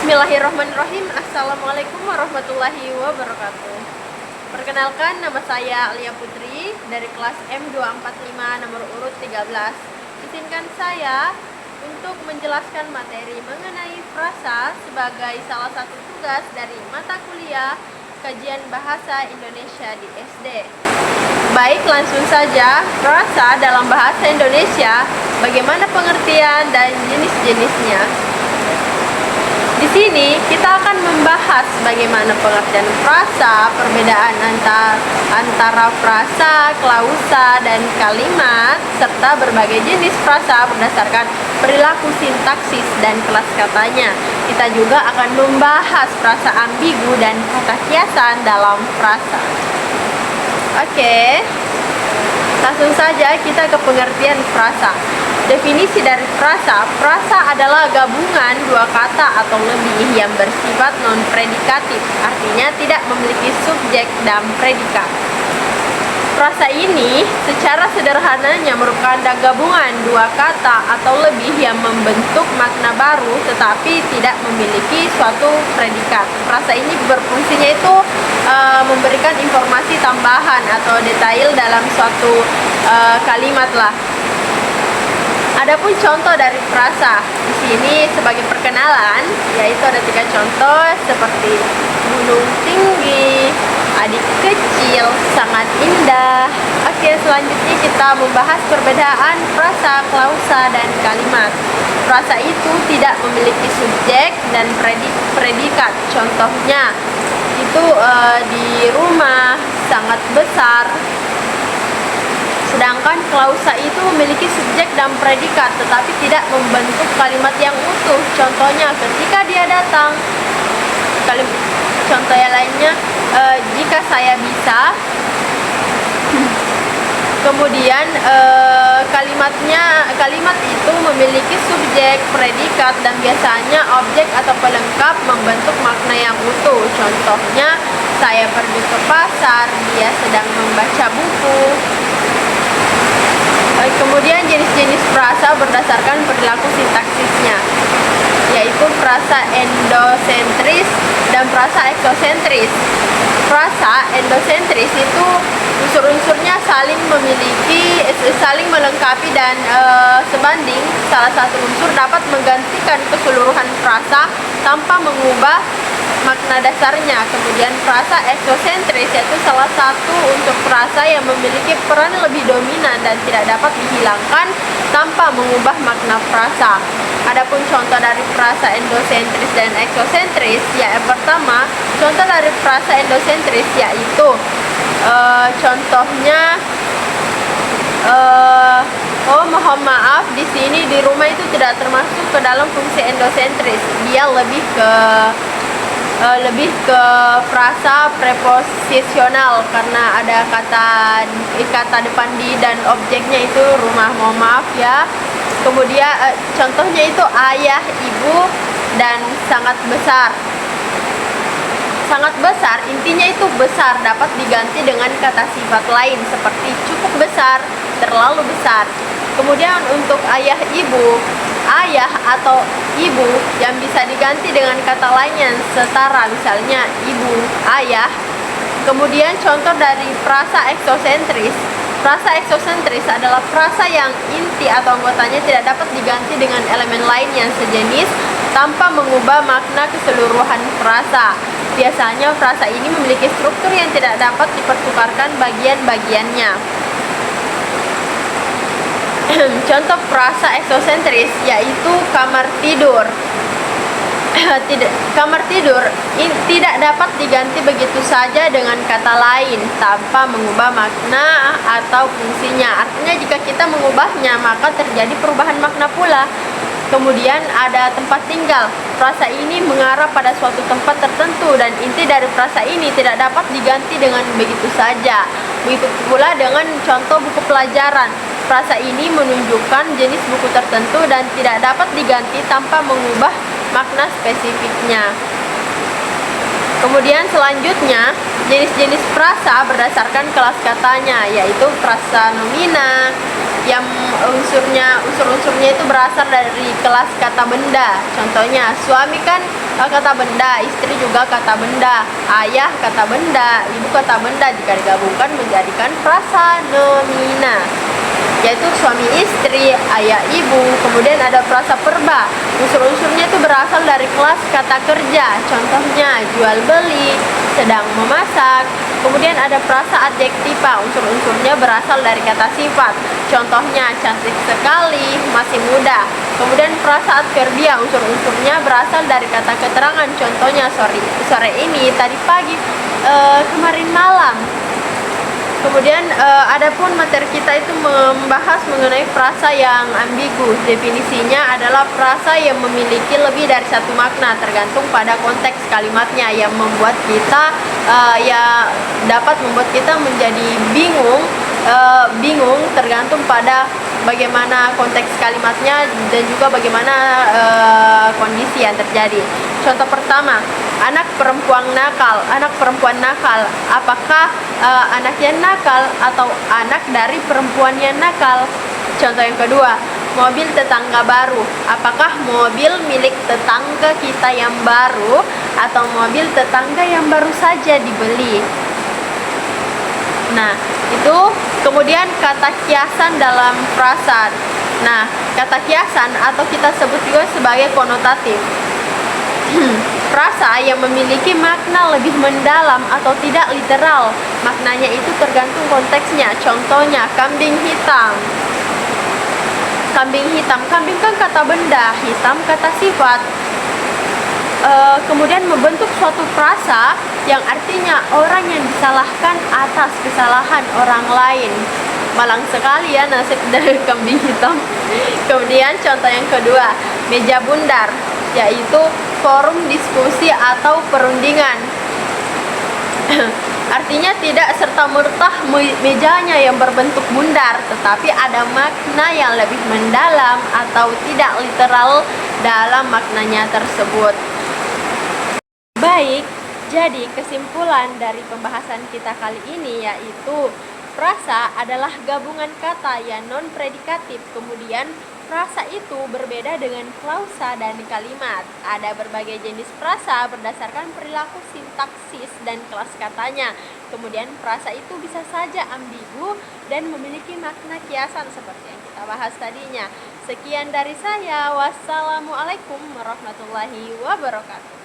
Bismillahirrahmanirrahim. Assalamualaikum warahmatullahi wabarakatuh. Perkenalkan, nama saya Alia Putri dari kelas M245 nomor urut 13. Izinkan saya untuk menjelaskan materi mengenai frasa sebagai salah satu tugas dari mata kuliah Kajian Bahasa Indonesia di SD. Baik, langsung saja. Frasa dalam bahasa Indonesia, bagaimana pengertian dan jenis-jenisnya? Di sini kita akan membahas bagaimana pengertian frasa, perbedaan antara frasa, klausa, dan kalimat, serta berbagai jenis frasa berdasarkan perilaku sintaksis dan kelas katanya. Kita juga akan membahas frasa ambigu dan kata kiasan dalam frasa. Oke, langsung saja kita ke pengertian frasa. Definisi dari frasa adalah gabungan dua kata atau lebih yang bersifat non-predikatif, artinya tidak memiliki subjek dan predikat. Frasa ini secara sederhananya merupakan gabungan dua kata atau lebih yang membentuk makna baru tetapi tidak memiliki suatu predikat. Frasa ini berfungsinya itu memberikan informasi tambahan atau detail dalam suatu kalimat lah. Adapun contoh dari frasa di sini sebagai perkenalan, yaitu ada 3 contoh seperti gunung tinggi, adik kecil, sangat indah. Oke, selanjutnya kita membahas perbedaan frasa, klausa, dan kalimat. Frasa itu tidak memiliki subjek dan predikat. Contohnya itu di rumah, sangat besar. Sedangkan klausa itu memiliki subjek dan predikat tetapi tidak membentuk kalimat yang utuh. Contohnya ketika dia datang. Contoh yang lainnya, jika saya bisa. Kemudian kalimat itu memiliki subjek, predikat, dan biasanya objek atau pelengkap membentuk makna yang utuh. Contohnya, saya pergi ke pasar, dia sedang membaca buku. Kemudian jenis-jenis frasa berdasarkan perilaku sintaksisnya, yaitu frasa endosentris dan frasa eksosentris. Frasa endosentris itu unsur-unsurnya saling melengkapi dan sebanding. Salah satu unsur dapat menggantikan keseluruhan frasa tanpa mengubah makna dasarnya. Kemudian frasa eksosentris yaitu salah satu unsur frasa yang memiliki peran lebih dominan dan tidak dapat dihilangkan tanpa mengubah makna frasa. Adapun contoh dari frasa endosentris dan eksosentris, yang pertama, contoh dari frasa endosentris yaitu contohnya mohon maaf, di sini di rumah itu tidak termasuk ke dalam fungsi endosentris. Dia lebih ke frasa preposisional karena ada kata depan di dan objeknya itu rumah. Mohon maaf ya. Kemudian contohnya itu ayah, ibu, dan sangat besar. Sangat besar intinya itu besar dapat diganti dengan kata sifat lain seperti cukup besar, terlalu besar. Kemudian untuk ayah, ibu, ayah atau ibu yang bisa diganti dengan kata lain yang setara, misalnya ibu, ayah. Kemudian contoh dari frasa eksosentris. Frasa eksosentris adalah frasa yang inti atau anggotanya tidak dapat diganti dengan elemen lain yang sejenis tanpa mengubah makna keseluruhan frasa. Biasanya frasa ini memiliki struktur yang tidak dapat dipertukarkan bagian-bagiannya. Contoh frasa eksosentris yaitu kamar tidur. Kamar tidur tidak dapat diganti begitu saja dengan kata lain tanpa mengubah makna atau fungsinya. Artinya jika kita mengubahnya maka terjadi perubahan makna pula. Kemudian ada tempat tinggal. Frasa ini mengarah pada suatu tempat tertentu dan inti dari frasa ini tidak dapat diganti dengan begitu saja. Begitu pula dengan contoh buku pelajaran. Frasa ini menunjukkan jenis buku tertentu dan tidak dapat diganti tanpa mengubah makna spesifiknya. Kemudian selanjutnya, jenis-jenis frasa berdasarkan kelas katanya, yaitu frasa nomina, yang unsur-unsurnya itu berasal dari kelas kata benda. Contohnya, suami kan kata benda, istri juga kata benda, ayah kata benda, ibu kata benda. Jika digabungkan menjadikan frasa nomina, yaitu suami istri, ayah ibu. Kemudian ada frasa perba, unsur-unsurnya itu berasal dari kelas kata kerja. Contohnya, jual beli, sedang memasak. Kemudian ada frasa adjektiva, unsur-unsurnya berasal dari kata sifat. Contohnya, cantik sekali, masih muda. Kemudian frasa adverbia, unsur-unsurnya berasal dari kata keterangan. Contohnya, sore ini, tadi pagi, kemarin malam. Kemudian adapun materi kita itu membahas mengenai frasa yang ambigu. Definisinya adalah frasa yang memiliki lebih dari satu makna tergantung pada konteks kalimatnya, yang membuat kita ya dapat membuat kita menjadi bingung tergantung pada bagaimana konteks kalimatnya dan juga bagaimana kondisi yang terjadi. Contoh pertama, anak perempuan nakal. Anak perempuan nakal, apakah anaknya nakal atau anak dari perempuan yang nakal? Contoh yang kedua, mobil tetangga baru. Apakah mobil milik tetangga kita yang baru atau mobil tetangga yang baru saja dibeli? Nah, itu kemudian kata kiasan dalam frasa. Nah, kata kiasan atau kita sebut juga sebagai konotatif. Frasa yang memiliki makna lebih mendalam atau tidak literal. Maknanya itu tergantung konteksnya. Contohnya, kambing hitam. Kambing hitam, kambing kan kata benda, hitam kata sifat. Kemudian membentuk suatu frasa yang artinya orang yang disalahkan atas kesalahan orang lain. Malang sekali ya nasib dari kambing hitam. Kemudian contoh yang kedua, meja bundar, yaitu forum diskusi atau perundingan. Artinya tidak serta-merta mejanya yang berbentuk bundar, tetapi ada makna yang lebih mendalam atau tidak literal dalam maknanya tersebut. Baik, jadi kesimpulan dari pembahasan kita kali ini yaitu frasa adalah gabungan kata yang non-predikatif. Kemudian frasa itu berbeda dengan klausa dan kalimat. Ada berbagai jenis frasa berdasarkan perilaku sintaksis dan kelas katanya. Kemudian frasa itu bisa saja ambigu dan memiliki makna kiasan seperti yang kita bahas tadinya. Sekian dari saya. Wassalamualaikum warahmatullahi wabarakatuh.